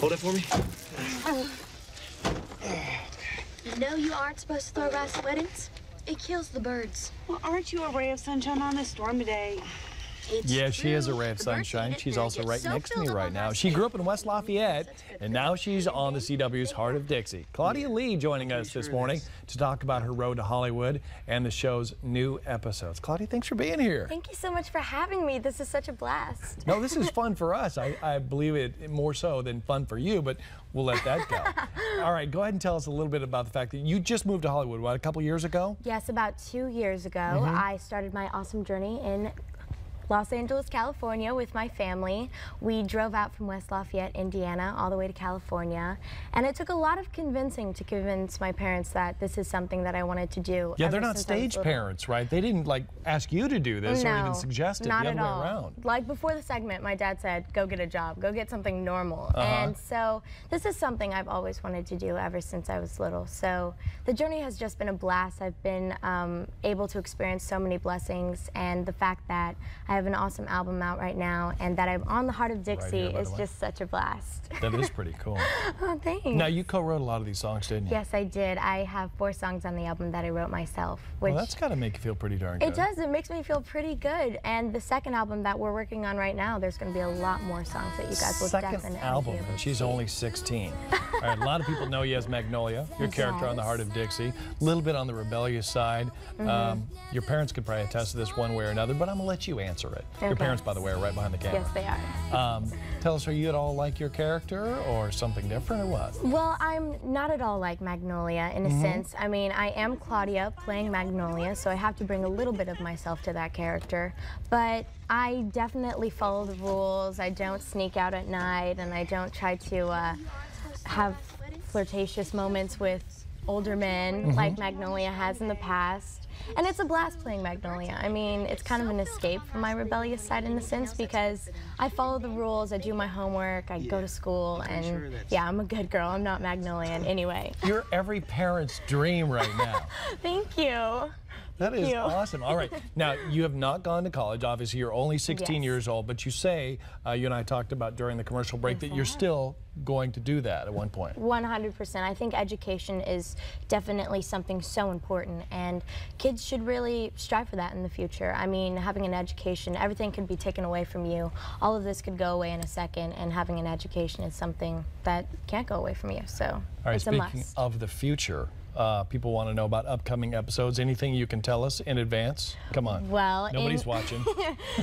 Hold it for me. You know you aren't supposed to throw rice at weddings. It kills the birds. Well, aren't you a ray of sunshine on this stormy day? Yeah, she is a ray of sunshine. She's also right next to me right now. She grew up in West Lafayette, and now she's on the CW's Heart of Dixie. Claudia Lee joining us this morning to talk about her road to Hollywood and the show's new episodes. Claudia, thanks for being here. Thank you so much for having me. This is such a blast. No, this is fun for us. I believe it more so than fun for you, but we'll let that go. All right, go ahead and tell us a little bit about the fact that you just moved to Hollywood, what, a couple years ago? Yes, about 2 years ago, I started my awesome journey in Los Angeles, California with my family. We drove out from West Lafayette, Indiana, all the way to California. And it took a lot of convincing to convince my parents that this is something that I wanted to do. Yeah, they're not stage parents, right? They didn't like ask you to do this or even suggest it the other way around. Like before the segment, my dad said, go get a job, go get something normal. And so this is something I've always wanted to do ever since I was little. So the journey has just been a blast. I've been able to experience so many blessings, and the fact that I have an awesome album out right now and that I'm on the Heart of Dixie is just such a blast. That is pretty cool. Oh, thanks. Now, you co-wrote a lot of these songs, didn't you? Yes, I did. I have 4 songs on the album that I wrote myself. Which, well, that's got to make you feel pretty darn good. It does. It makes me feel pretty good. And the second album that we're working on right now, there's going to be a lot more songs that you guys will definitely Second album, be able and she's to see. only 16. All right, a lot of people know you as Magnolia, your character on the Heart of Dixie. A little bit on the rebellious side. Your parents could probably attest to this one way or another, but I'm going to let you answer it. Your parents, by the way, are right behind the camera. Yes, they are. Tell us, are you at all like your character or something different or what? Well, I'm not at all like Magnolia in a sense. I mean, I am Claudia playing Magnolia, so I have to bring a little bit of myself to that character. But I definitely follow the rules. I don't sneak out at night, and I don't try to have flirtatious moments with older men like Magnolia has in the past. And it's a blast playing Magnolia. I mean, it's kind of an escape from my rebellious side in a sense, because I follow the rules, I do my homework, I go to school, and yeah, I'm a good girl. I'm not Magnolia in any way. You're every parent's dream right now. Thank you. That is awesome. All right. Now, you have not gone to college. Obviously, you're only 16 years old, but you say, you and I talked about during the commercial break, that you're still going to do that at one point. 100%. I think education is definitely something so important, and kids should really strive for that in the future. I mean, having an education, everything could be taken away from you. All of this could go away in a second, and having an education is something that can't go away from you, so it's a must. Speaking of the future, people want to know about upcoming episodes. Anything you can tell us in advance? Come on. Well, nobody's watching.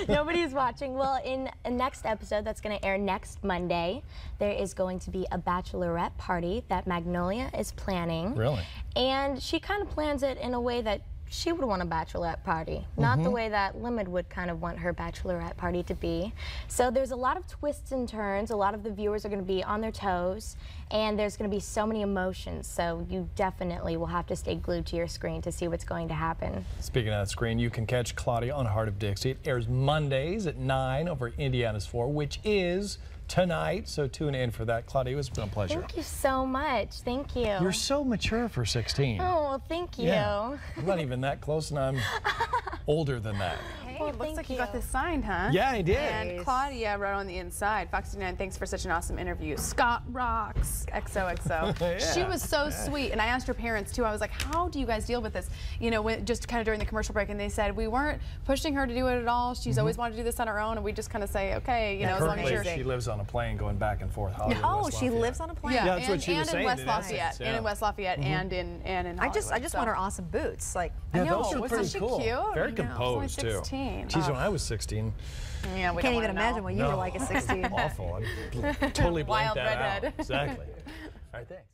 Nobody's watching. Well, in a next episode that's going to air next Monday, there is going to be a bachelorette party that Magnolia is planning. Really? And she kind of plans it in a way that she would want a bachelorette party, not the way that Limit would kind of want her bachelorette party to be. So there's a lot of twists and turns. A lot of the viewers are going to be on their toes, and there's going to be so many emotions. So you definitely will have to stay glued to your screen to see what's going to happen. Speaking of that screen, you can catch Claudia on Heart of Dixie. It airs Mondays at 9 over Indiana's 4, which is tonight, so tune in for that. Claudia, it's been a pleasure. Thank you so much. Thank you. You're so mature for 16. Oh, well, thank you. Yeah. I'm not even that close, and I'm older than that. Hey, it looks like you got this signed, huh? Yeah, I did. And Claudia wrote on the inside, FOX59, thanks for such an awesome interview. Scott rocks, XOXO. Yeah. She was so sweet. And I asked her parents, too. I was like, how do you guys deal with this? You know, just kind of during the commercial break, and they said, we weren't pushing her to do it at all. She's always wanted to do this on her own, and we just kind of say, okay, you know, as long as she lives on a plane going back and forth. Hollywood, oh, she lives on a plane? Yeah, that's what she was saying. And in West Lafayette, and in West Lafayette, and in Hollywood. I just want her awesome boots. Like, yeah, I know. those are pretty cool. Cute? Very composed, too. Geez, when I was 16. Yeah, we can't even imagine what you were like at 16. Awful. I'm totally blanked Wild that redhead. out. Exactly. All right, thanks.